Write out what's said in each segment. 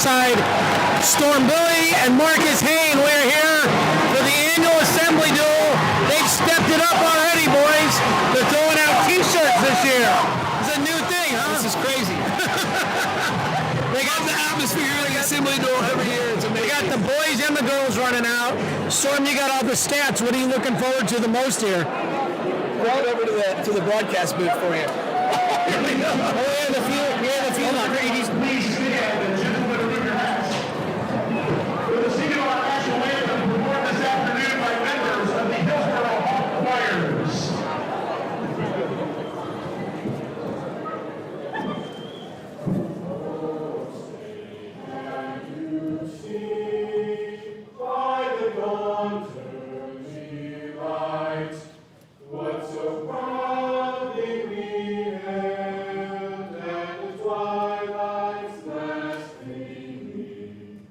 alongside Storm Billy and Marcus Hain. We're here for the annual assembly duel. They've stepped it up already, boys. They're throwing out t-shirts this year. It's a new thing, huh? This is crazy. They got the atmosphere like assembly duel every year. It's amazing. They got the boys and the girls running out. Storm, you got all the stats. What are you looking forward to the most here? Right over to the broadcast booth for you. Here we go. Oh, yeah, the field on. Please stand, gentlemen, remove your hats. With the singing of our national anthem performed this afternoon by members of the Hillsboro Hawks choirs. By the dawn turn ye light, what so proudly we hailed at the twilight's last gleaming,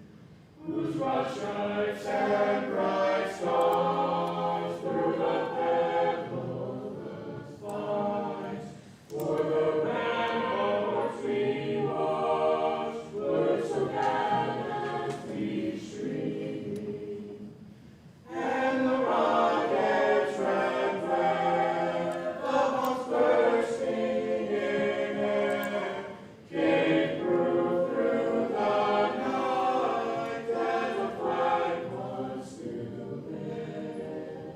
whose broad stripes and bright stars through the perilous fight, for the ramparts we watched were so gallantly streaming, and the rockets ran flat upon bursting in air, came through the night as the flag was still there.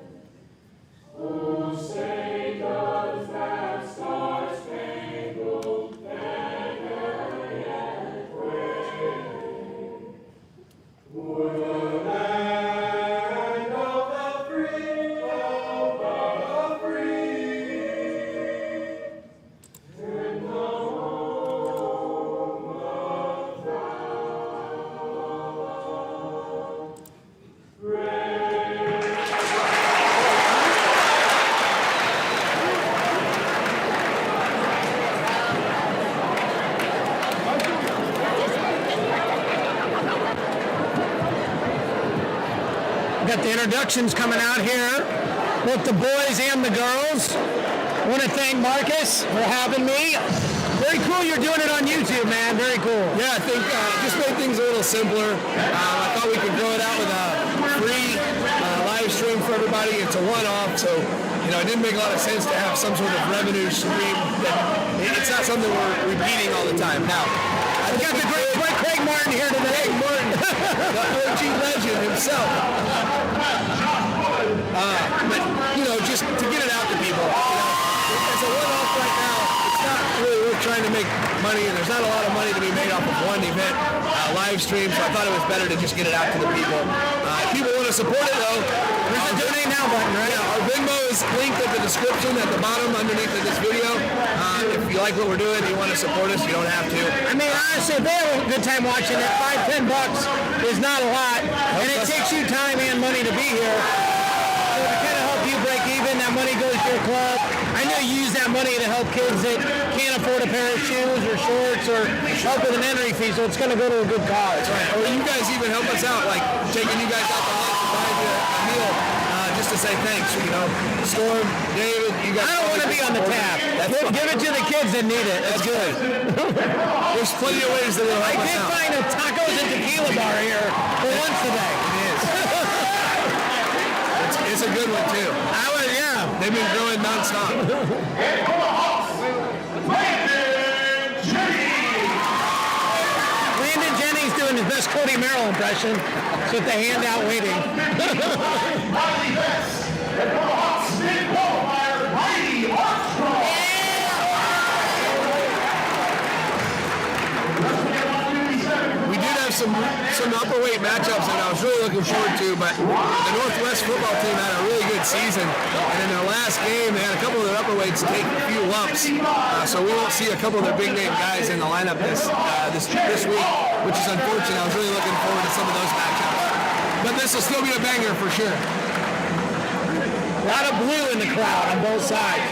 Oh, say does that star-spangled banner yet wave o'er the land of the free, and the home of Got the introductions coming out here, both the boys and the girls. I want to thank Marcus for having me. Very cool you're doing it on YouTube, man. Very cool. Yeah, I think just make things a little simpler. I thought we could grow it out with a free live stream for everybody. It's a one-off, so it didn't make a lot of sense to have some sort of revenue stream. It's not something we're repeating all the time. Now, We got the great Craig Martin here today. Craig Martin, the OG legend himself. But just to get it out to people, it's a one-off right now. It's not really worth trying to make money, and there's not a lot of money to be made off of one event live stream, so I thought it was better to just get it out to the people. If people want to support it, though, There's a donate now button, right? yeah, our Venmo is linked at the description at the bottom underneath of this video. If you like what we're doing, you want to support us, you don't have to. I mean, honestly, if they have a good time watching it, $5-10 is not a lot, and it takes you time and money to be here. So to kind of help you break even, that money goes to your club. I know you use that money to help kids that can't afford a pair of shoes or shorts or help with an entry fee, so it's going to go to a good cause. Right. Or you guys even help us out, like taking you guys out to lunch and buying you a meal, just to say thanks. Storm, David, you guys. I don't want to be on the tab. Give it to the kids that need it. That's good. There's plenty of ways that will I help us did out. find a tacos and tequila bar here for lunch today. It is. It's a good one too. Yeah. They've been growing nonstop. Landon Jennings doing his best Cody Merrill impression. It's with the hand out waiting. We did have some upper weight matchups that I was really looking forward to, but the Northwest football team had a really good season, and in their last game, they had a couple of their upper weights take a few lumps, so we won't see a couple of their big name guys in the lineup this week, which is unfortunate. I was really looking forward to some of those matchups, but this will still be a banger for sure. A lot of blue in the crowd on both sides.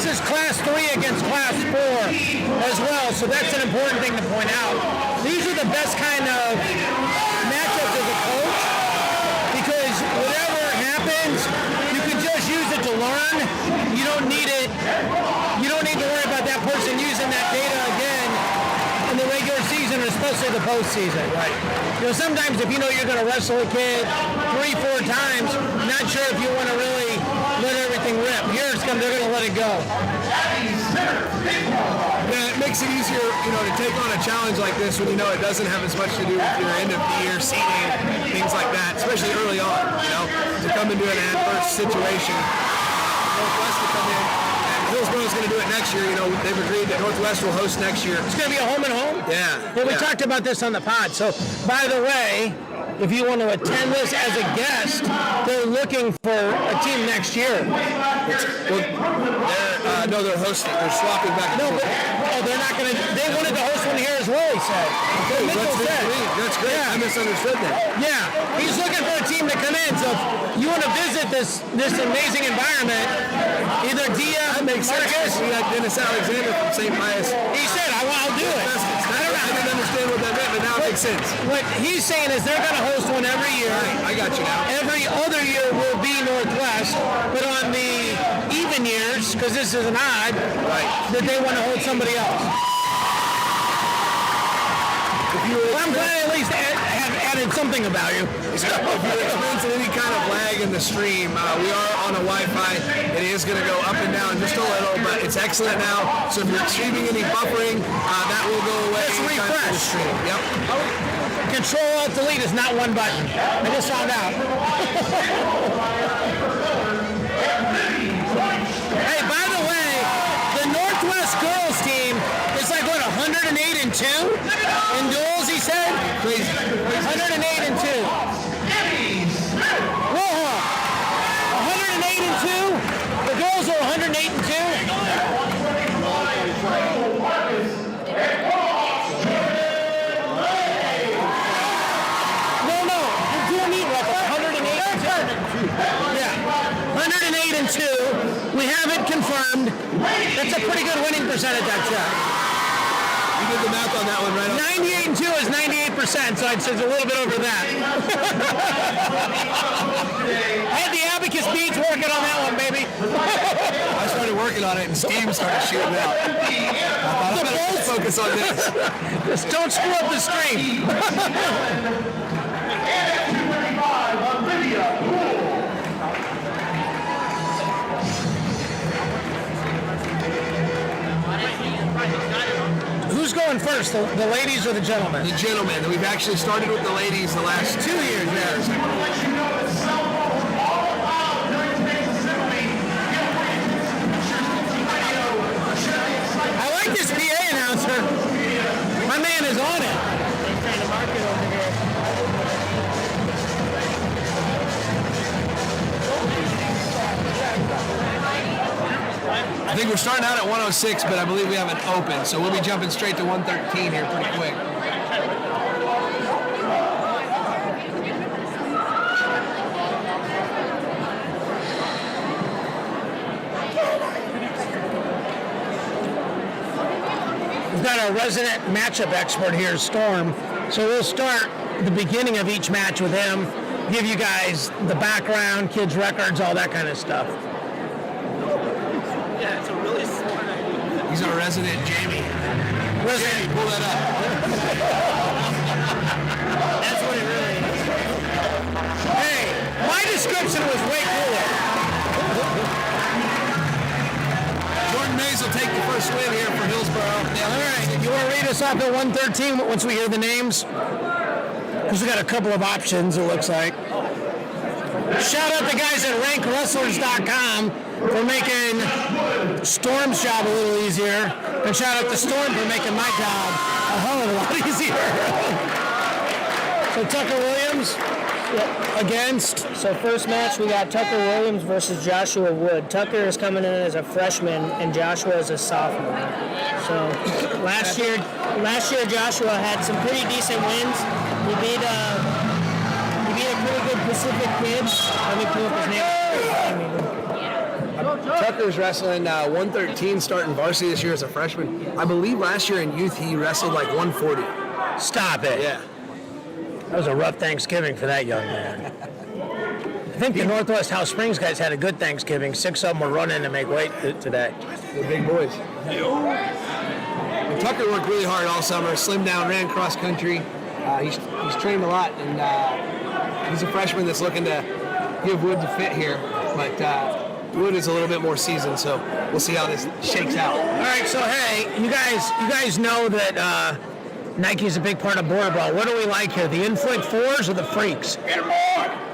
This is Class 3 against Class 4 as well, so that's an important thing to point out. These are the best kind of matchups as a coach, because whatever happens, you can just use it to learn. You don't need it. You don't need to worry about that person using that data again in the regular season, or especially the postseason. Right. You know, sometimes if you know you're going to wrestle a kid 3-4 times, not sure if you want to really let everything rip. Here it's they're going to let it go. Yeah, it makes it easier, to take on a challenge like this when you know it doesn't have as much to do with your end of the year seeding, things like that, especially early on, to come into an adverse situation. Northwest will come in, and Hillsboro's going to do it next year. They've agreed that Northwest will host next year. It's going to be a home and home? Yeah. Well, we talked about this on the pod. So, by the way, if you want to attend this as a guest, they're looking for a team next year. They're hosting. They're swapping back and forth. They're not going to. They wanted to host one here as well, he said. Okay, that's great. Yeah. I misunderstood that. Yeah, he's looking for a team to come in. So if you want to visit this amazing environment, either Dia, that makes sense. We got Dennis Alexander from St. Pius. He said, I'll do it. I didn't understand what that meant, but now it makes sense. What he's saying is they're going to host one every year. Right, I got you now. Every other year will be Northwest, but on the even years, because this is an odd, that they want to hold somebody else. I'm glad I at least have added something about you. If you're experiencing any kind of lag in the stream, we are on a Wi-Fi. It is going to go up and down just a little, but it's excellent now. So if you're streaming any buffering, that will go away. Let's refresh. Stream. Yep. Control-Alt-Delete is not one button. I just found out. Hey, by the way, the Northwest girls team is like, 108-2 in duels, he said? Crazy. 108-2. Whoa, 108-2? The girls are 108-2? No, you're doing neat record. 108-2. Yeah, 108-2. We have it confirmed. That's a pretty good winning percentage, I'd say. You did the math on that one, right? 98-2 is 98%, so I'd say it's a little bit over that. I had the abacus beads working on that one, baby. I started working on it, and Steve started shooting out. I thought I was focus on this. Just don't screw up the stream. Who's going first, the ladies or the gentlemen? The gentlemen. We've actually started with the ladies the last 2 years. I like this PA announcer. My man is on it. They're trying to market over here. I think we're starting out at 106, but I believe we have an open, so we'll be jumping straight to 113 here pretty quick. We've got our resident matchup expert here, Storm. So we'll start the beginning of each match with him, give you guys the background, kids' records, all that kind of stuff. Yeah, it's a really smart idea. He's our resident Jamie. Jamie, pull that up. That's what it really is. Hey, my description was way cooler. Jordan Mays will take the first win here for Hillsboro. All right, you want to read us off at 113 once we hear the names? Because we got a couple of options, it looks like. Shout out the guys at rankwrestlers.com for making Storm's job a little easier. And shout out to Storm for making my job a hell of a lot easier. So Tucker Williams against. So first match, we got Tucker Williams versus Joshua Wood. Tucker is coming in as a freshman, and Joshua is a sophomore. So last year Joshua had some pretty decent wins. He beat a pretty good Pacific kid. Let me pull up his name. Tucker's wrestling 113, starting varsity this year as a freshman. I believe last year in youth he wrestled like 140. Stop it. Yeah. That was a rough Thanksgiving for that young man. I think the Northwest House Springs guys had a good Thanksgiving. 6 of them were running to make weight today. The big boys. And Tucker worked really hard all summer, slimmed down, ran cross country. He's trained a lot, and he's a freshman that's looking to give Wood the fit here. But Wood is a little bit more seasoned, so we'll see how this shakes out. All right, so hey, you guys know that Nike's a big part of border brawl. What do we like here? The inflict fours or the freaks?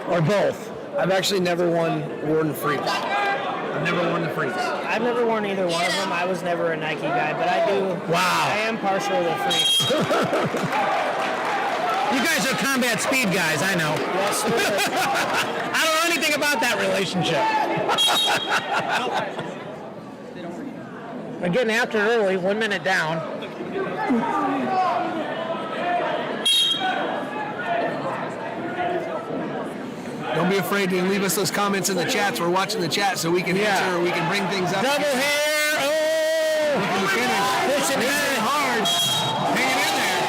Or both? I've actually never worn the freaks. I've never worn the freaks. I've never worn either one of them. I was never a Nike guy, but I do. Wow. I am partial to the freaks. You guys are combat speed guys, I know. Yes, sir. I don't know anything about that relationship. We're getting after it early, 1 minute down. Don't be afraid to leave us those comments in the chats. We're watching the chat so we can answer or we can bring things up. Double hair, oh! We can finish. Pushing it hard. Hanging in there.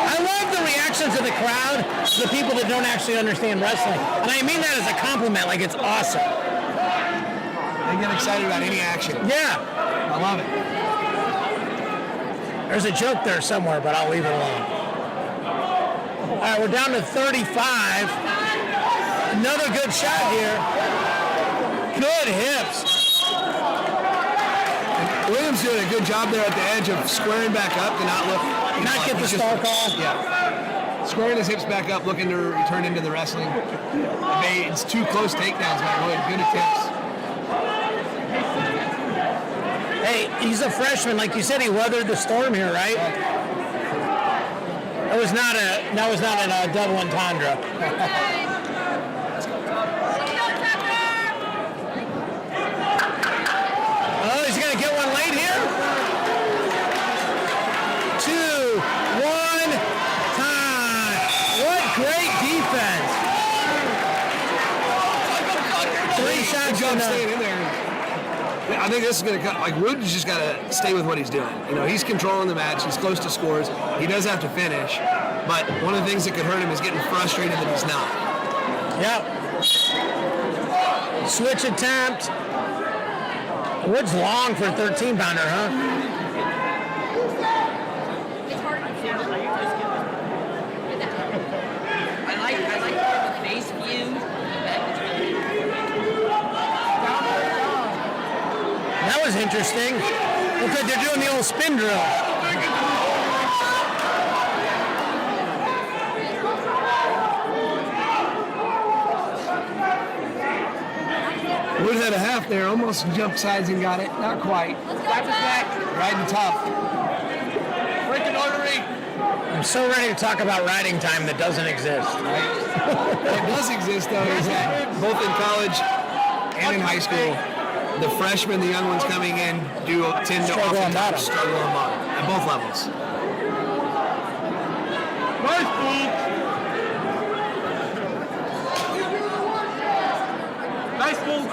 I love the reactions of the crowd, the people that don't actually understand wrestling. And I mean that as a compliment, like it's awesome. They get excited about any action. Yeah. I love it. There's a joke there somewhere, but I'll leave it alone. All right, we're down to 35. Another good shot here. Good hips. Williams doing a good job there at the edge of squaring back up to not look. Not get the stall call. Yeah. Squaring his hips back up, looking to return into the wrestling. It's 2 close takedowns by Wood. Good attempts. Hey, he's a freshman. Like you said, he weathered the storm here, right? That was not a double entendre. Oh, he's gonna get one late here. 2, 1, time. What great defense. 3 shots Good job on staying in there. I think this is going to cut. Like, Wood's just got to stay with what he's doing. You know, he's controlling the match. He's close to scores. He does have to finish. But one of the things that could hurt him is getting frustrated that he's not. Yep. Switch attempt. Wood's long for a 13-pounder, huh? I like the face view. That was interesting. Looks like they're doing the old spin drill. Wood had a half there, almost jumped sides and got it. Not quite. Riding tough. Breaking artery. I'm so ready to talk about riding time that doesn't exist. What does exist, though, is that both in college and in high school, the freshmen, the young ones coming in, tend to Struggle on bottom. oftentimes struggle on bottom at both levels. Nice move. Nice move.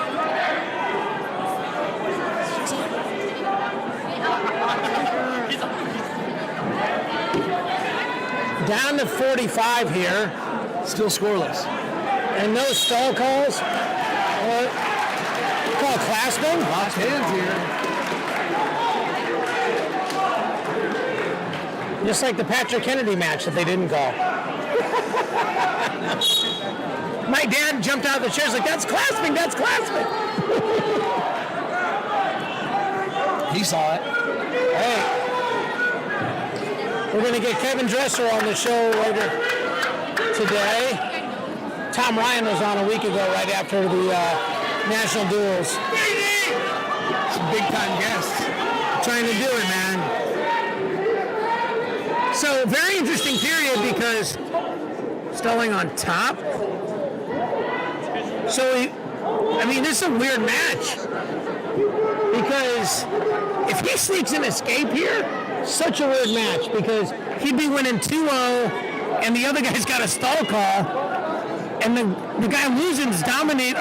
Down to 45 here. Still scoreless. And no stall calls. Call clasping. Lost hands here. Just like the Patrick Kennedy match that they didn't call. My dad jumped out of the chair. He's like, that's clasping, that's clasping. He saw it. Hey, we're going to get Kevin Dresser on the show later today. Tom Ryan was on a week ago right after the national duels. Some big-time guests. Trying to do it, man. So, very interesting period because Stelling on top. So, this is a weird match. Because if he sneaks an escape here, such a weird match because he'd be winning 2-0 and the other guy's got a stall call And the guy losing's dominated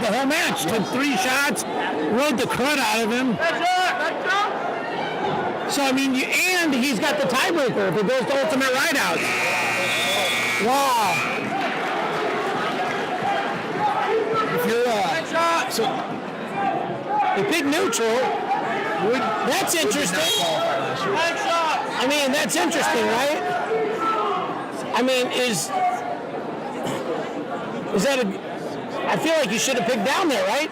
the whole match. Took 3 shots, rode the crud out of him. So, I mean, and he's got the tiebreaker if it goes to ultimate rideouts. Wow. If you're, so The big neutral, that's interesting. I mean, that's interesting, right? I mean, is that I feel like you should have picked down there, right?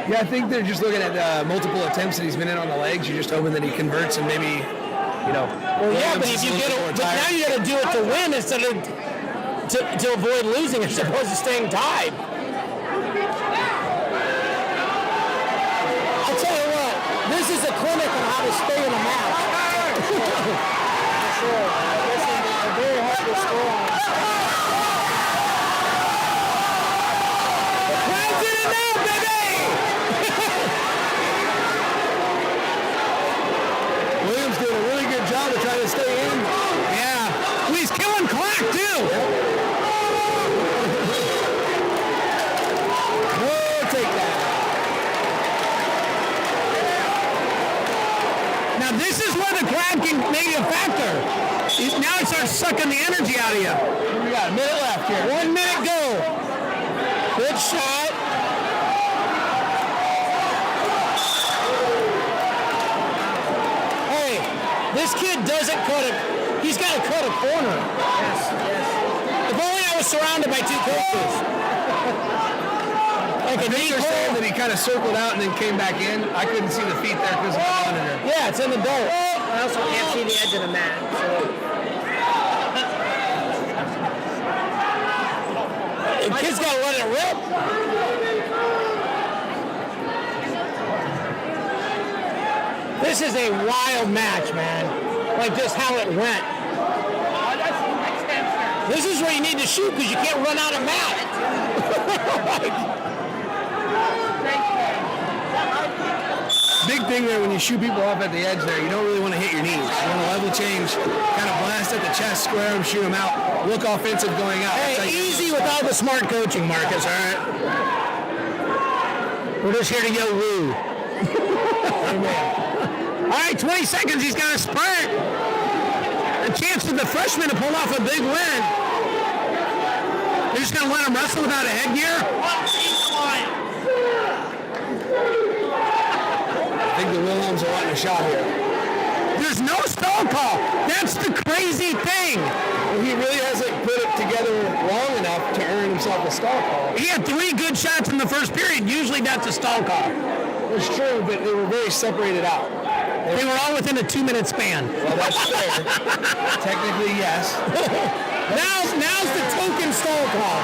yeah, I think they're just looking at multiple attempts that he's been in on the legs. You're just hoping that he converts and maybe, Well, yeah, but if you but now you got to do it to win instead of to avoid losing as opposed to staying tied. I'll tell you what, this is a clinic on how to stay in a match. For sure. This is very hard to score on. The crowd's in it now, baby! Williams did a really good job of trying to stay in. Yeah. Well, he's killing clock, too. We'll take that. Now, this is where the crowd can make a factor. Now it starts sucking the energy out of you. We got a minute left here. 1 minute go. Good shot. Hey, this kid doesn't cut it. He's got to cut a corner. Yes. If only I was surrounded by 2 coaches. Like a I think deep they're saying hole. that he kind of circled out and then came back in. I couldn't see the feet there because of the monitor. Yeah, it's in the dirt. I also can't see the edge of the mat. So. The kid's got to let it rip. This is a wild match, man. Like just how it went. This is where you need to shoot because you can't run out of mat. Big thing there when you shoot people off at the edge there, you don't really want to hit your knees. You want to level change, kind of blast at the chest, square them, shoot them out, look offensive going out. That's how Hey, you- easy with all the smart coaching, Marcus, all right? We're just here to yell woo. All right, 20 seconds, he's got a sprint. A chance for the freshman to pull off a big win. They're just going to let him wrestle without a headgear? I think the Wilhelms are wanting a shot here. There's no stall call. That's the crazy thing. Well, he really hasn't put it together long enough to earn himself a stall call. He had 3 good shots in the first period. Usually that's a stall call. It's true, but they were very separated out. They were all within a 2-minute span. Well, that's fair. Technically, yes. Now's the token stall call.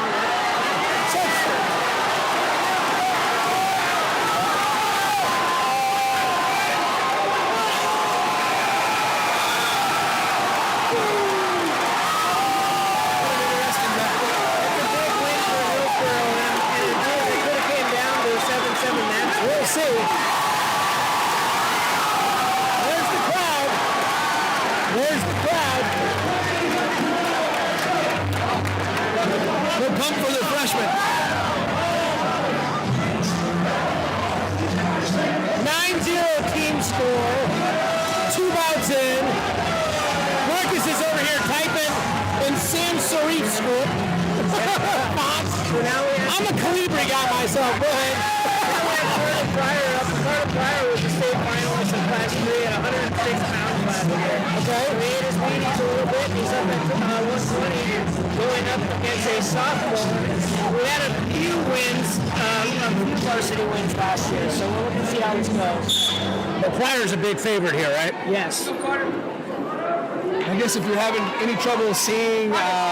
We'll see. There's the crowd. There's the crowd. They're pumped for their freshman. 9-0 team score. 2 bouts in. Marcus is over here typing in Sam Sarif script. I'm a Calibri guy myself. Go ahead. Carter Pryor was the state finalist in Class 3 at 106 pounds last year. Okay. So he hit his meetings a little bit. He's up at 120, going up against a sophomore. We had a few wins, a few varsity wins last year, so we'll look and see how this goes. The Pryor's a big favorite here, right? Yes. I guess if you're having any trouble seeing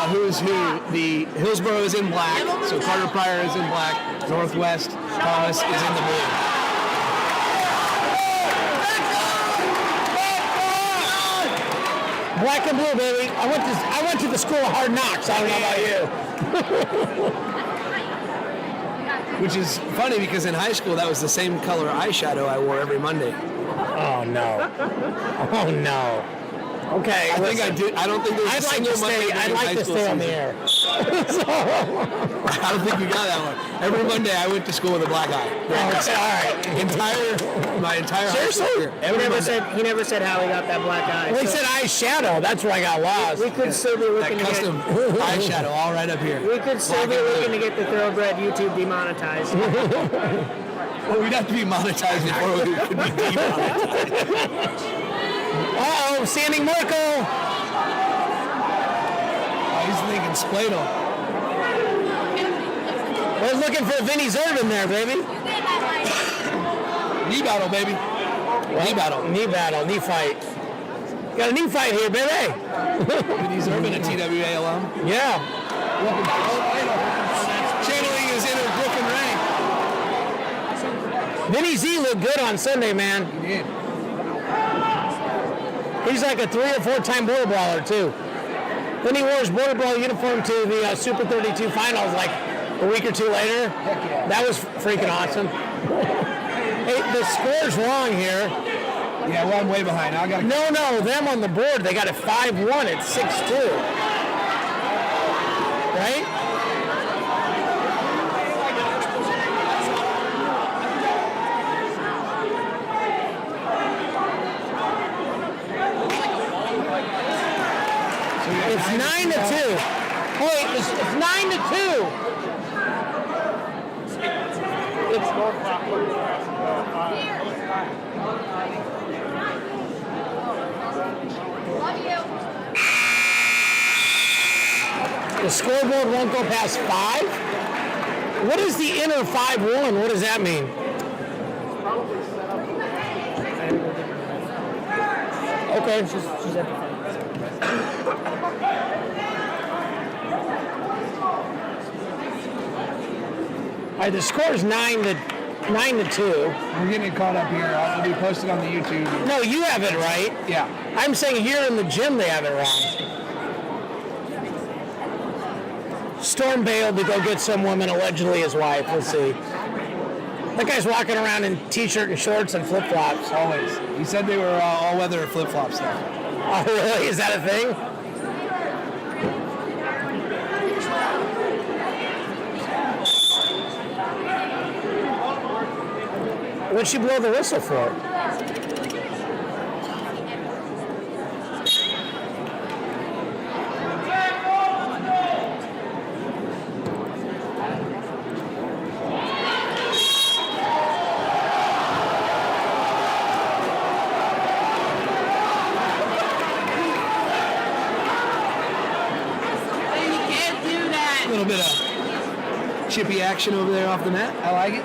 who's who, the Hillsboro is in black, so Carter Pryor is in black, Northwest Thomas is in the blue. Black and blue, baby. I went to the school of hard knocks. I don't know about you. Which is funny because in high school that was the same color eyeshadow I wore every Monday. Oh no. Oh no. Okay. I think I did. I don't think there was I'd like to stay on the air. I don't think you got that one. Every Monday I went to school with a black eye. My entire high school Seriously? career. He never said how he got that black eye. Well, he so said eyeshadow. That's where I got lost. we could still be That looking to custom get. eyeshadow all right up here. We could still be looking to get the Thoroughbred YouTube demonetized. Well, we'd have to be monetized before we could be demonetized. Uh-oh, Standing Marco. He's thinking Spladle. I was looking for Vinny Zervin there, baby. Knee battle, baby. Knee battle. Knee battle, knee fight. Got a knee fight here, baby. He's been a TWA alum. Yeah. Channeling his inner Brooklyn Ray. Vinny Z looked good on Sunday, man. He did. He's like a 3 or 4 time border brawler, too. Then he wore his border brawl uniform to the Super 32 finals like a week or two later. That was freaking awesome. Hey, the score's wrong here. Yeah, well, I'm way behind. I got No, them on the board, they got it 5-1 at 6-2. Right? It's 9-2. Wait, it's 9-2. The scoreboard won't go past 5? What is the inner 5-1? What does that mean? Okay. She's at the front. All right, the score is 9-2. We're getting it caught up here. It'll be posted on the YouTube. No, you have it right. Yeah. I'm saying here in the gym they have it wrong. Storm bailed to go get some woman, allegedly his wife. We'll see. That guy's walking around in t-shirt and shorts and flip-flops. Always. He said they were all-weather flip-flops though. Oh, really? Is that a thing? What'd she blow the whistle for? 'A little bit of chippy action over there off the mat. I like it.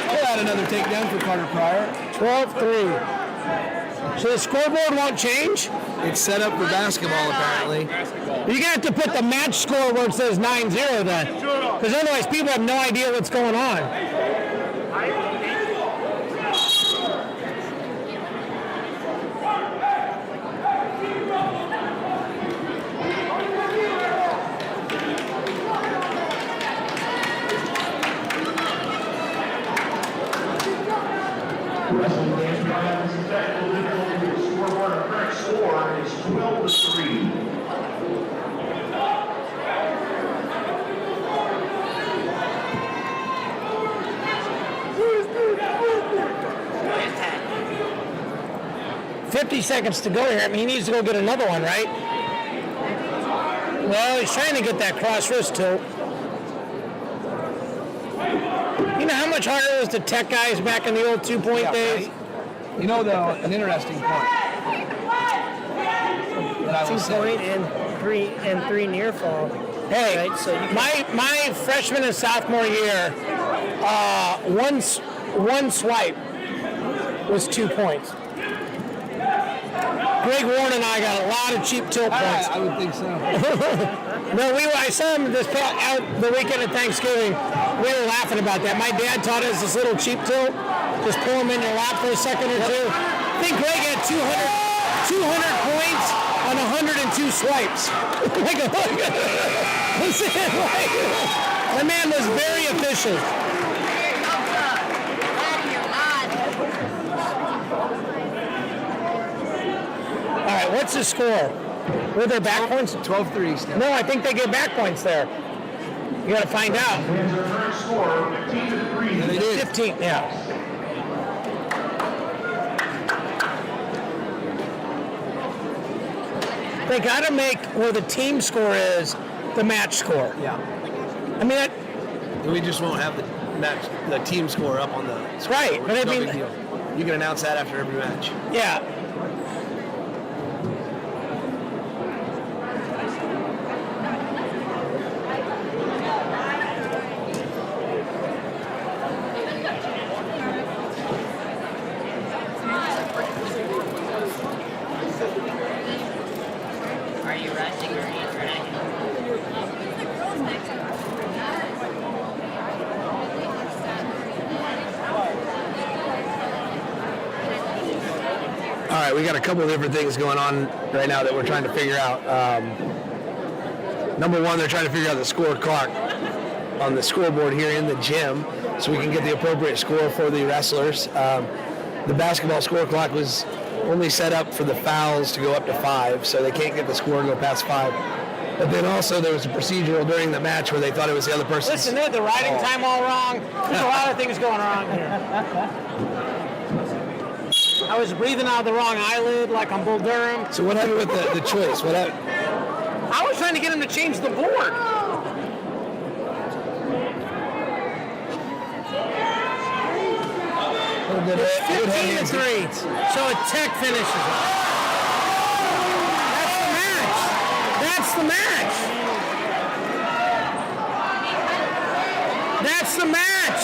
We'll add another takedown for Carter Pryor. 12-3. So the scoreboard won't change? It's set up for basketball, apparently. You're going to have to put the match score where it says 9-0 then. Because otherwise people have no idea what's going on. Wrestling games are having some technical difficulty with the scoreboard. Our current score is 12-3. $50 seconds to go here. I mean, he needs to go get another one, right? Well, he's trying to get that cross wrist tilt. You know how much harder it was to tech guys back in the old 2-point days? Right? You know, though, an interesting point. That I will 2 say. point and three near fall. Hey, Right, so you can- my freshman and sophomore year, one swipe was 2 points. Greg Warren and I got a lot of cheap tilt points. I would think so. No, I saw him out the weekend of Thanksgiving. We were laughing about that. My dad taught us this little cheap tilt. Just pull him in your lap for a second or two. I think Greg had 200 points on 102 swipes. The man was very efficient. What's the score? Were there back points? 12-3 still. No, I think they get back points there. You got to find out. Here's their current score, 15-3. Yeah, they did. 15, yeah. They got to make where the team score is the match score. Yeah. I mean, We just won't have the team score up on the score. Right, but I No mean- big deal. You can announce that after every match. yeah. Are you rushing or are you dragging? All right, we got a couple of different things going on right now that we're trying to figure out. Number one, they're trying to figure out the score clock on the scoreboard here in the gym so we can get the appropriate score for the wrestlers. The basketball score clock was only set up for the fouls to go up to 5, so they can't get the score and go past 5. But then also there was a procedural during the match where they thought it was the other person's. Listen, they had the riding time all wrong. There's a lot of things going on here. I was breathing out of the wrong eyelid like on Bull Durham. So what happened with the choice? What happened? I was trying to get him to change the board. It's 15-3. So a Tech finishes it. That's the match. That's the match. That's the match.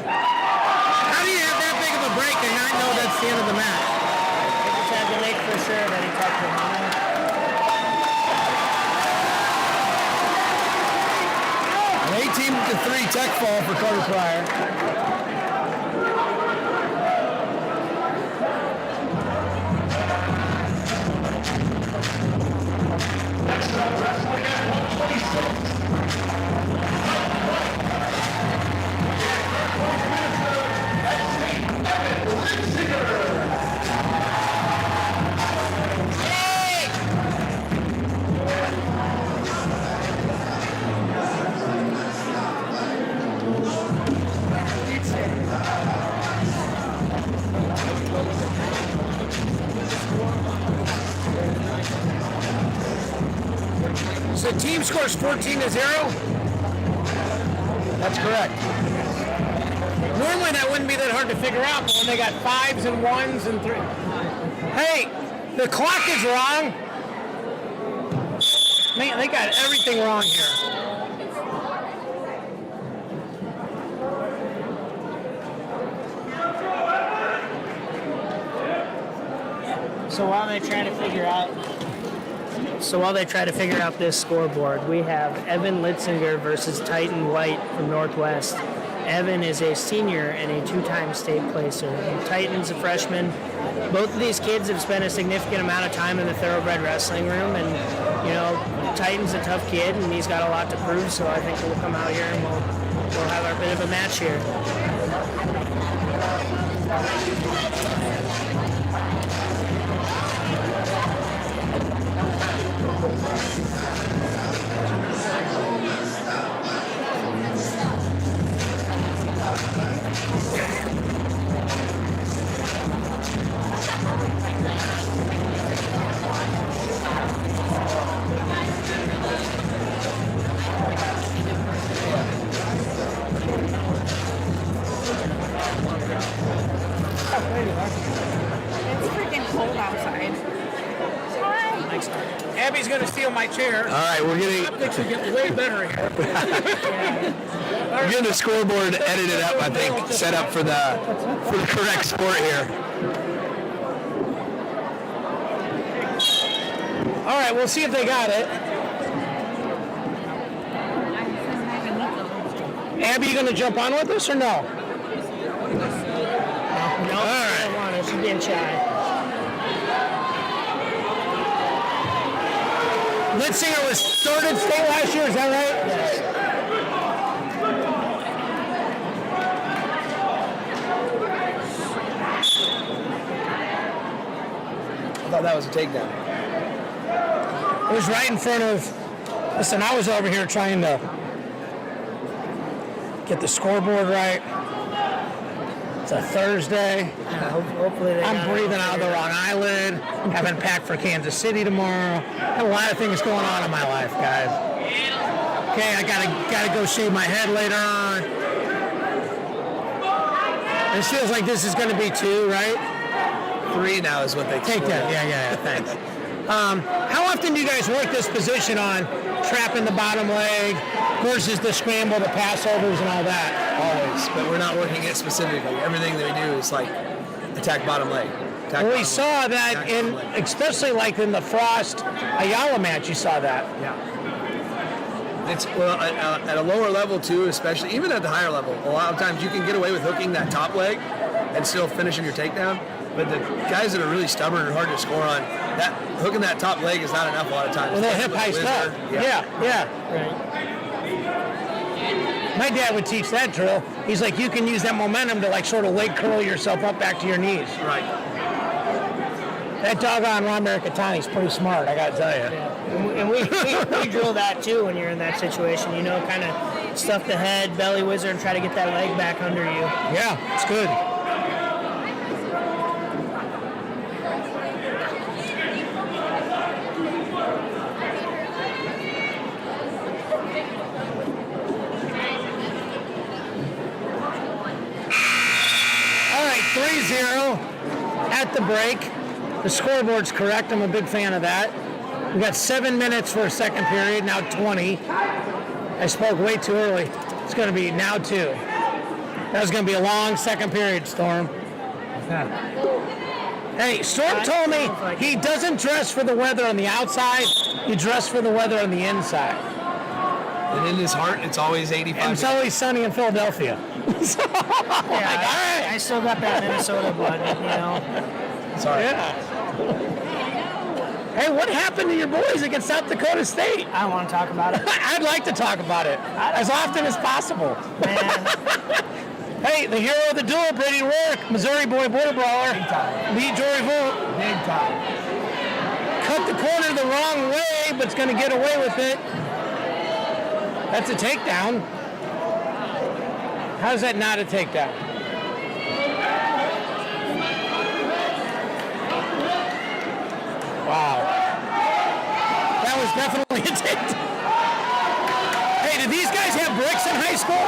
How do you have that big of a break and not know that's the end of the match? They just had to make for sure that he touched him. An 18-3 Tech fall for Carter Pryor. Next up, wrestling at 126. So the team scores 14-0. That's correct. Normally that wouldn't be that hard to figure out, but when they got 5s and 1s and 3. Hey, the clock is wrong. Man, they got everything wrong here. So while they try to figure out this scoreboard, we have Evan Litzsinger versus Titan White from Northwest. Evan is a senior and a 2-time state placer. And Titan's a freshman. Both of these kids have spent a significant amount of time in the thoroughbred wrestling room, and you know, Titan's a tough kid and he's got a lot to prove. So I think we'll come out here and we'll have our bit of a match here. It's freaking cold outside. Abby's going to steal my chair. All right, we're getting Optics will get way better here. we're getting the scoreboard edited up. I think set up for the correct sport here. All right, we'll see if they got it. Abby, you going to jump on with us or no? No, I don't want her. She's being shy. Litzsinger was third in state last year, is that right? Yes. thought that was a takedown. It was right in front of. Listen, I was over here trying to get the scoreboard right. It's a Thursday. Hopefully I'm breathing out of the wrong eyelid. Haven't packed for Kansas City tomorrow. Have a lot of things going on in my life, guys. Okay, I gotta go shave my head later on. This feels like this is gonna be 2, right? 3 now is what they Take that. Yeah. Thanks. How often do you guys work this position on trapping the bottom leg versus the scramble, the passovers, and all that? Always, but we're not working it specifically. Everything that we do is like attack bottom leg. We saw that especially like in the Frost Ayala match. You saw that. Yeah. It's at a lower level too, especially even at the higher level. A lot of times you can get away with hooking that top leg and still finishing your takedown. But the guys that are really stubborn and hard to score on, that hooking that top leg is not enough a lot of times. Well, they'll hip high stuff. Yeah. Right. My dad would teach that drill. He's like, you can use that momentum to like sort of leg curl yourself up back to your knees. Right. That doggone Ron Mercatani's pretty smart, I gotta tell you. Yeah. And we drill that too when you're in that situation. You know, kind of stuff the head, belly whizzer, and try to get that leg back under you. Yeah, it's good. All right, 3-0 at the break. The scoreboard's correct. I'm a big fan of that. We got 7 minutes for a second period, now 20. I spoke way too early. It's going to be now 2. That was going to be a long second period, Storm. Hey, Storm told me he doesn't dress for the weather on the outside. He dressed for the weather on the inside. And in his heart, it's always 85. And it's always sunny in Philadelphia. So, Yeah, I still got that Minnesota blood, you know. Sorry. Yeah. Hey, what happened to your boys against South Dakota State? I don't want to talk about it. I'd like to talk about it as often as possible. Man, Hey, the hero of the duel, Brady Rourke, Missouri boy border brawler, beat Jory Vogt. Big time. Cut the corner the wrong way, but's going to get away with it. That's a takedown. How's that not a takedown? Wow. That was definitely a takedown. Hey, did these guys have bricks in high school?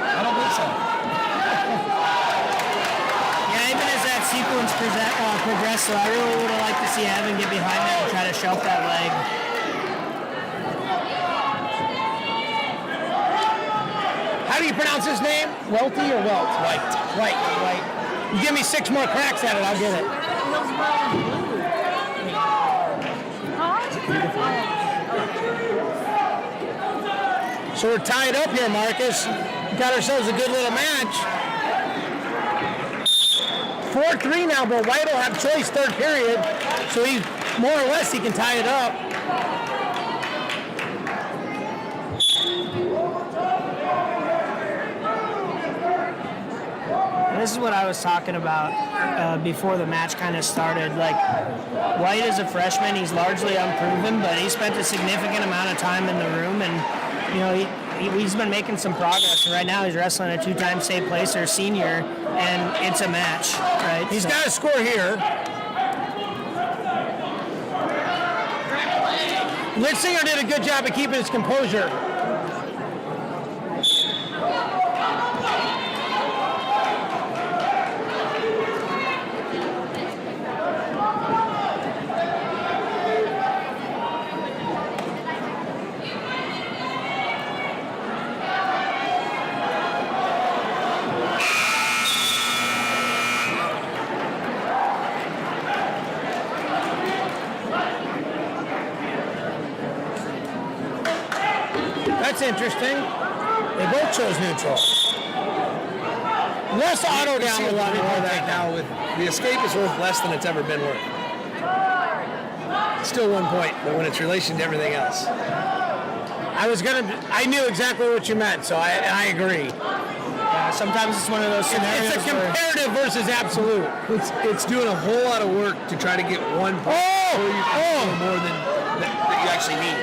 I don't think so. yeah, even as that sequence progressed, so I really would have liked to see Evan get behind that and try to shelf that leg. How do you pronounce his name? Welty or Welt? White. You give me 6 more cracks at it, I'll get it. So we're tied up here, Marcus. Got ourselves a good little match. 4-3 now, but White will have choice third period, so he more or less he can tie it up. This is what I was talking about before the match kind of started. Like, White is a freshman. He's largely unproven, but he spent a significant amount of time in the room, and you know he's been making some progress. And right now, he's wrestling a 2-time state placer senior, and it's a match, right? He's got to score here. Litzsinger did a good job of keeping his composure. That's interesting. They both chose neutral. Less auto down the one right now with the escape is worth less than it's ever been worth. Still 1 point, but when it's relation to everything else. I knew exactly what you meant, so I agree. Yeah, sometimes it's one of those scenarios. It's a comparative versus absolute. It's doing a whole lot of work to try to get 1 point. Or you can do more than that you actually need.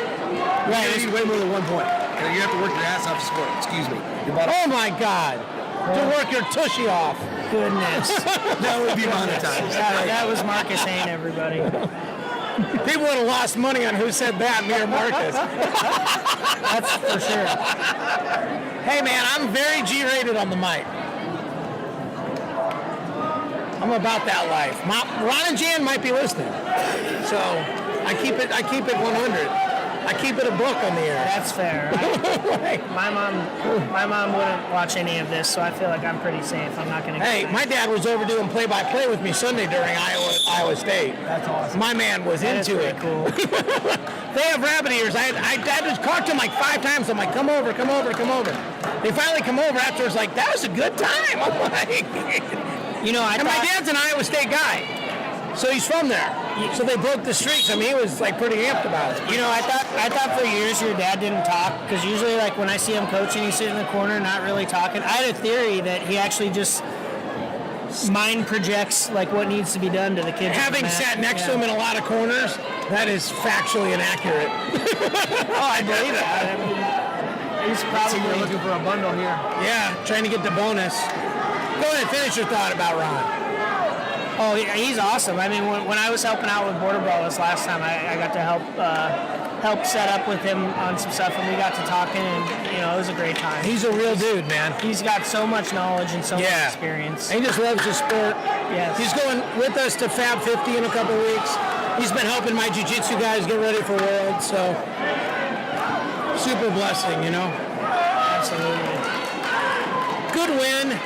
Right. You need way more than 1 point. And you have to work your ass off to score. Excuse me. Oh my God. To work your tushy off. Goodness. That would be monetized. That was Marcus Hain, everybody. People would have lost money on who said that, me or Marcus. That's for sure. Hey man, I'm very G-rated on the mic. I'm about that life. Ron and Jan might be listening, so I keep it 100. I keep it a book on the air. That's fair. My mom wouldn't watch any of this, so I feel like I'm pretty safe. I'm not going to. Hey, my dad was over doing play-by-play with me Sunday during Iowa State. That's awesome. My man was into it. Cool. They have rabbit ears. I just talked to him like 5 times. I'm like, come over. They finally come over afterwards. Like, that was a good time. I'm like, my dad's an Iowa State guy. So he's from there. So they broke the streaks. I mean, he was like pretty amped about it. I thought for years your dad didn't talk, because usually like when I see him coaching, he's sitting in the corner not really talking. I had a theory that he actually just mind projects like what needs to be done to the kids. Having sat next to him in a lot of corners, that is factually inaccurate. Oh, I believe it. He's probably looking for a bundle here. Yeah, trying to get the bonus. Go ahead, finish your thought about Ron. Oh, he's awesome. I mean, when I was helping out with Border Brawl this last time, I got to help set up with him on some stuff, and we got to talking, and it was a great time. He's a real dude, man. He's got so much knowledge and so much experience. And he just loves the sport. Yes. He's going with us to Fab 50 in a couple weeks. He's been helping my jiu-jitsu guys get ready for Worlds, so super blessing, Absolutely. Good win.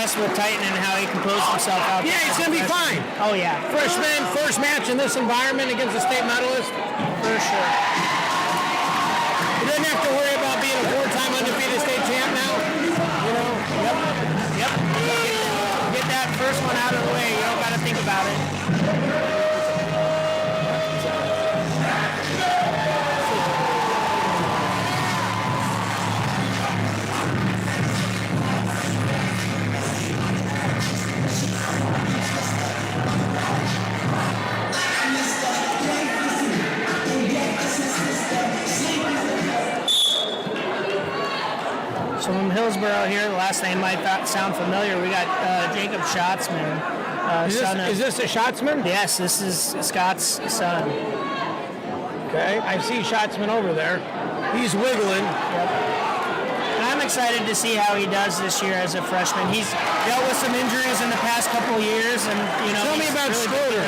With Titan and how he composed himself out. Yeah, he's going to be fine. Oh, yeah. Freshman, first match in this environment against a state medalist. For sure. He doesn't have to worry about being a 4-time undefeated state champ now. Yep. Get that first one out of the way. You don't got to think about it. So from Hillsboro here, the last name might sound familiar. We got Jacob Schatzman. Is this a Schatzman? Yes, this is Scott's son. Okay, I see Schatzman over there. He's wiggling. Yep. And I'm excited to see how he does this year as a freshman. He's dealt with some injuries in the past couple of years, and Tell me about really Stroder.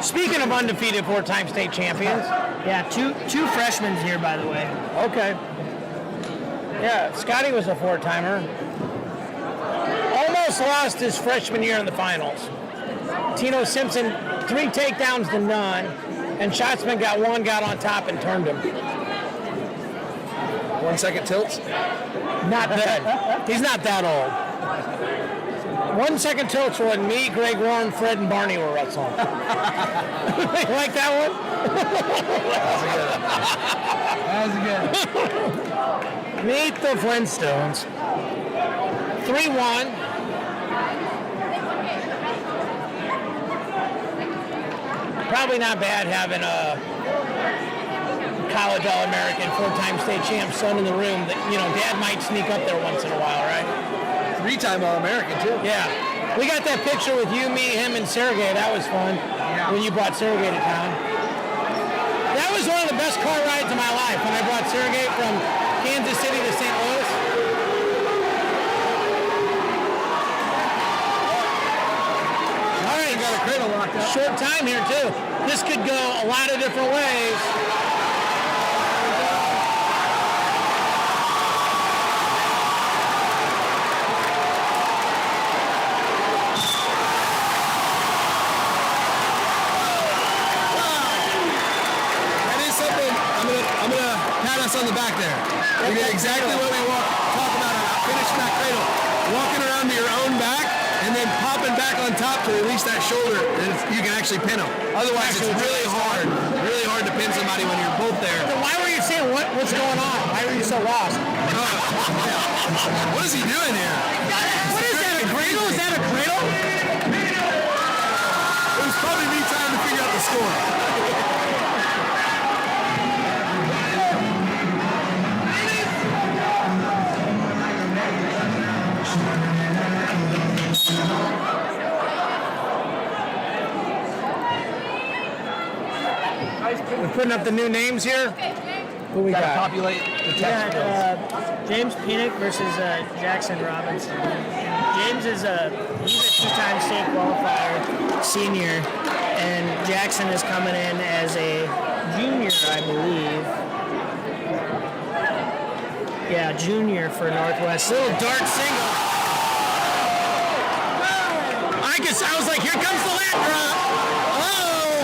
Speaking of undefeated 4-time state champions. Yeah, two freshmen here, by the way. Okay. Yeah, Scotty was a 4-timer. Almost lost his freshman year in the finals. Tino Simpson, 3 takedowns to none, and Schatzman got on top and turned him. 1 second tilts? Not that. He's not that old. 1 second tilts were when me, Greg Warren, Fred, and Barney were wrestling. You like that one? That was good. Meet the Flintstones. 3-1. Probably not bad having a college All-American, 4-time state champ son in the room that, Dad might sneak up there once in a while, right? 3-time All-American, too. Yeah. We got that picture with you, me, him, and Sergey. That was fun. Yeah. When you brought Sergey to town. That was one of the best car rides of my life when I brought Sergey from Kansas City to St. Louis. All right. Got a cradle locked up. Short time here, too. This could go a lot of different ways. On the back there. We did exactly what we talked about on finishing that cradle. Walking around to your own back and then popping back on top to release that shoulder, and you can actually pin them. Otherwise, it's really hard to pin somebody when you're both there. So why were you saying what's going on? Why were you so lost? What is he doing here? What is that, a cradle? Is that a cradle? It was probably me trying to figure out the score. We're putting up the new names here. Who we got? Populate the text. James Penick versus Jackson Robinson. James is he's a two-time state qualifier senior, and Jackson is coming in as a junior, I believe. Yeah, junior for Northwest. Little dart single. I was like, here comes the lat drop. Oh!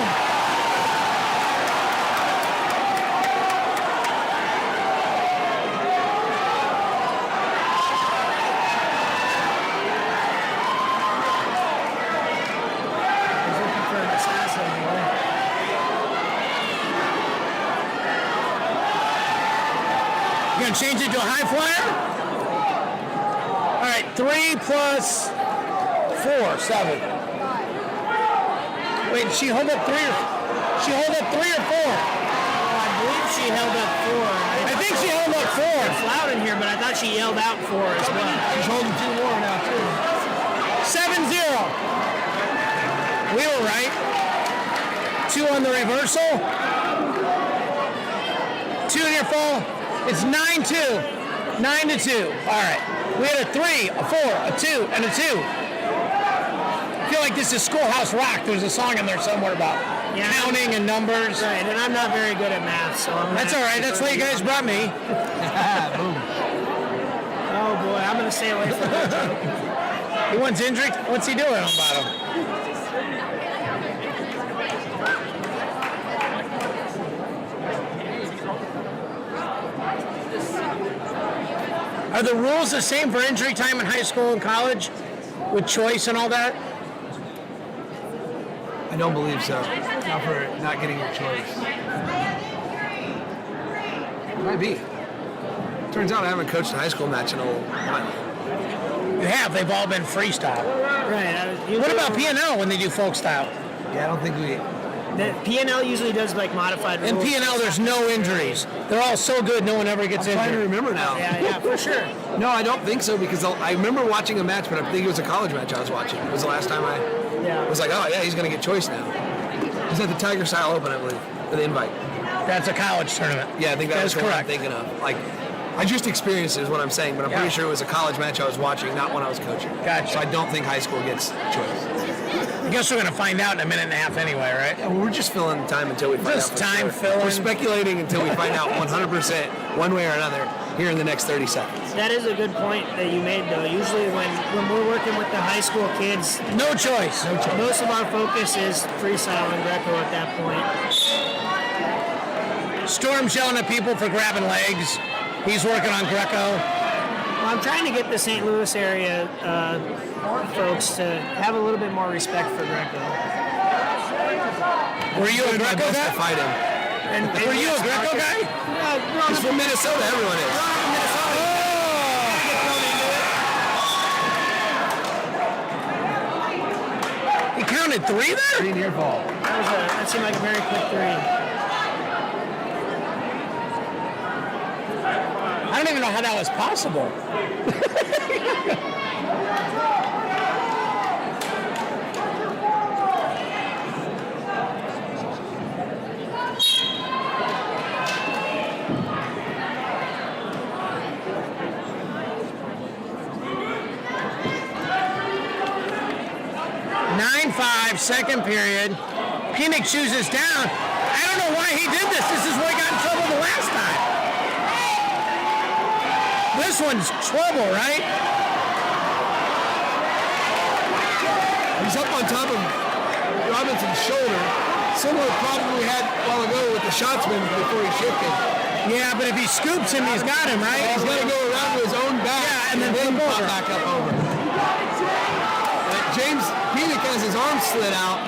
He's looking for an assassin. You gonna change it to a high flyer? All right, 3 plus 4, 7. Wait, she hold up 3 or 4? I believe she held up 4. I think she held up 4. It's loud in here, but I thought she yelled out 4 as well. He's holding 2 more now, too. 7-0. We were right. 2 on the reversal. 2 near fall. It's 9-2. 9-2. All right. We had a 3, a 4, a 2, and a 2. I feel like this is Schoolhouse Rock. There's a song in there somewhere about counting and numbers. Right, and I'm not very good at math, so That's all right. That's why you guys brought me. Boom. Oh boy, I'm gonna stay away from that. He wants injury. What's he doing about him? Are the rules the same for injury time in high school and college, with choice and all that? I don't believe so. Not for not getting your choice. Might be. Turns out I haven't coached a high school match in a while. You have. They've all been freestyle. Right. What about P&L when they do folk style? Yeah, I don't think we... The P&L usually does like modified rules. In P&L, there's no injuries. They're all so good, no one ever gets I'm trying to injured. remember now. Yeah, for sure. No, I don't think so because I remember watching a match, but I think it was a college match I was watching. It was the last time I was like, oh yeah, he's going to get choice now. He's at the Tiger Style Open, I believe, for the invite. That's a college tournament. Yeah, I think that was correct. what I'm thinking of. Like, I just experienced it is what I'm saying, but I'm pretty sure it was a college match I was watching, not one I was coaching. Gotcha. So I don't think high school gets choice. I guess we're going to find out in a minute and a half anyway, right? Yeah, well, we're just filling the time until we find Just out. time filling. We're speculating until we find out 100% one way or another here in the next 30 seconds. That is a good point that you made, though. Usually when we're working with the high school kids, No choice. most of our focus is freestyle and Greco at that point. Storm's yelling at people for grabbing legs. He's working on Greco. Well, I'm trying to get the St. Louis area folks to have a little bit more respect for Greco. Were you a My Greco best to guy? fight him. And Were you a Greco guy? He's from Minnesota, everyone is. He counted 3 there? 3 near ball. That seemed like a very quick 3. I don't even know how that was possible. 9-5, second period. Penick chooses down. I don't know why he did this. This is where he got in trouble the last time. This one's trouble, right? He's up on top of Robinson's shoulder. Similar problem we had a while ago with the Schatzman before he shifted. Yeah, but if he scoops him, he's got him, right? He's got to go around to his own back Yeah, and then flip pop over. back up over. James Penick has his arm slid out.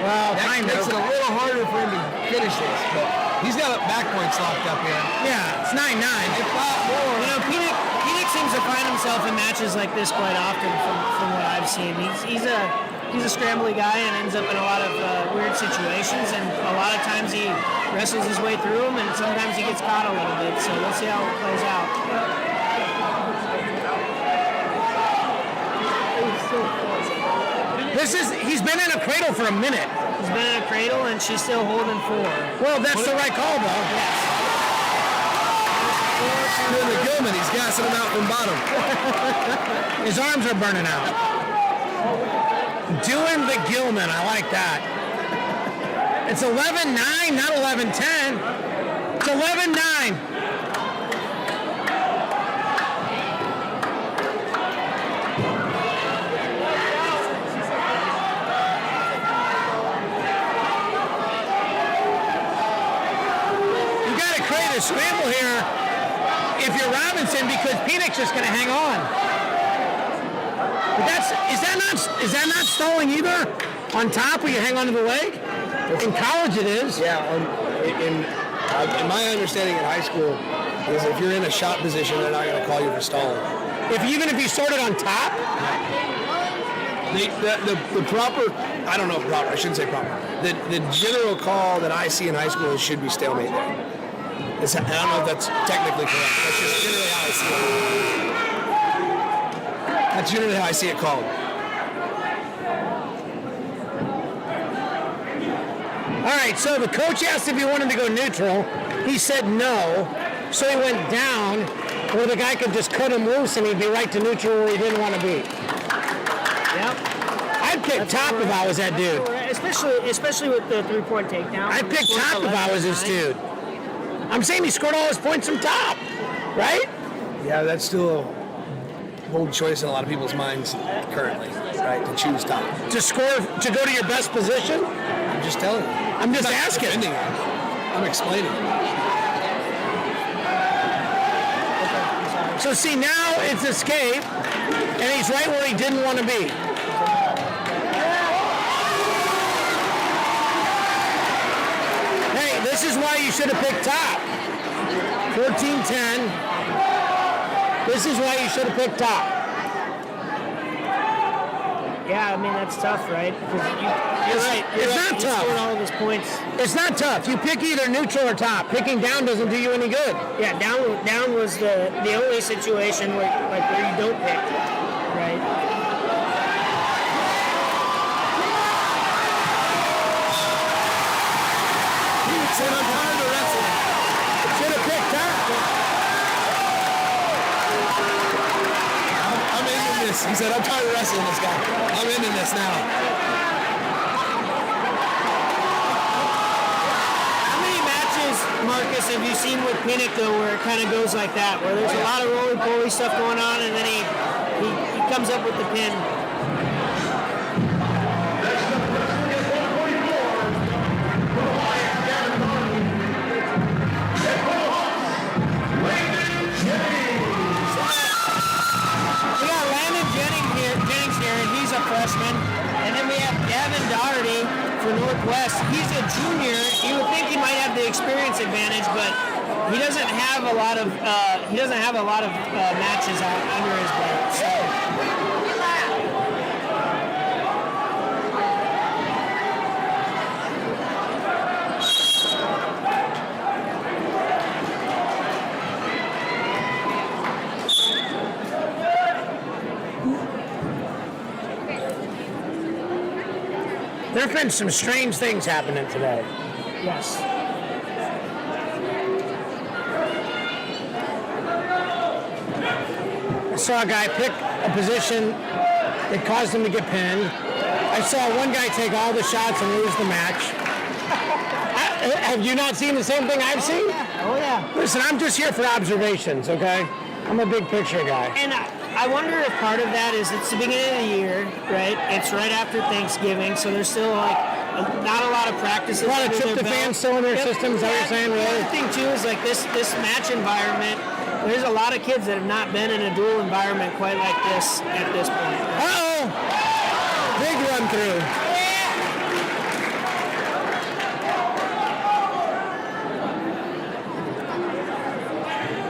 Well, That kind makes of. it a little harder for him to finish this, but he's got back points locked up here. Yeah, it's 9-9. If not more. You know, Penick seems to find himself in matches like this quite often from what I've seen. He's a scrambly guy and ends up in a lot of weird situations, and a lot of times he wrestles his way through them, and sometimes he gets caught a little bit. So let's see how it plays out. He's been in a cradle for a minute. He's been in a cradle, and she's still holding 4. Well, that's the right call, though. Doing the Gilman, he's gassing him out from bottom. His arms are burning out. Doing the Gilman, I like that. It's 11-9, not 11-10. It's 11-9. A scramble here if you're Robinson, because Penick's just going to hang on. But is that not stalling either? On top where you hang onto the leg? In college it is. Yeah, in my understanding in high school is if you're in a shot position, they're not going to call you for stalling. Even if you started on top? The proper, I don't know if proper, I shouldn't say proper. The general call that I see in high school is should be stalemate there. I don't know if that's technically correct. That's just generally how I see it. That's generally how I see it called. All right, so the coach asked if he wanted to go neutral. He said no, so he went down where the guy could just cut him loose and he'd be right to neutral where he didn't want to be. Yep. I'd pick top if I was that dude. Especially with the 3-point takedown. I'd pick top if I was this dude. I'm saying he scored all his points from top, right? Yeah, that's still a bold choice in a lot of people's minds currently, right? To choose top. To score, to go to your best position? I'm just telling you. I'm just asking. I'm explaining. So see, now it's escape, and he's right where he didn't want to be. Hey, this is why you should have picked top. 14-10. This is why you should have picked top. Yeah, I mean, that's tough, right? Because you're right. It's not tough. He scored all of his points. It's not tough. You pick either neutral or top. Picking down doesn't do you any good. Yeah, down was the only situation where you don't pick, right? Said I'm tired of wrestling. Should have picked top. I'm into this. He said, I'm tired of wrestling this guy. I'm into this now. How many matches, Marcus, have you seen with Penick, though, where it kind of goes like that, where there's a lot of roly-poly stuff going on, and then he comes up with the pin? Jennings here, and he's a freshman. And then we have Daugherty for Northwest. He's a junior. You would think he might have the experience advantage, but he doesn't have a lot of matches under his belt. So. There have been some strange things happening today. Yes. I saw a guy pick a position that caused him to get pinned. I saw one guy take all the shots and lose the match. Have you not seen the same thing I've seen? Oh, yeah. Listen, I'm just here for observations, okay? I'm a big picture guy. And I wonder if part of that is it's the beginning of the year, right? It's right after Thanksgiving, so there's still not a lot of practices. A lot of tryptophan still in their systems, is that what you're saying, really? The other thing, too, is like this match environment, there's a lot of kids that have not been in a dual environment quite like this at this point. Uh-oh! run through.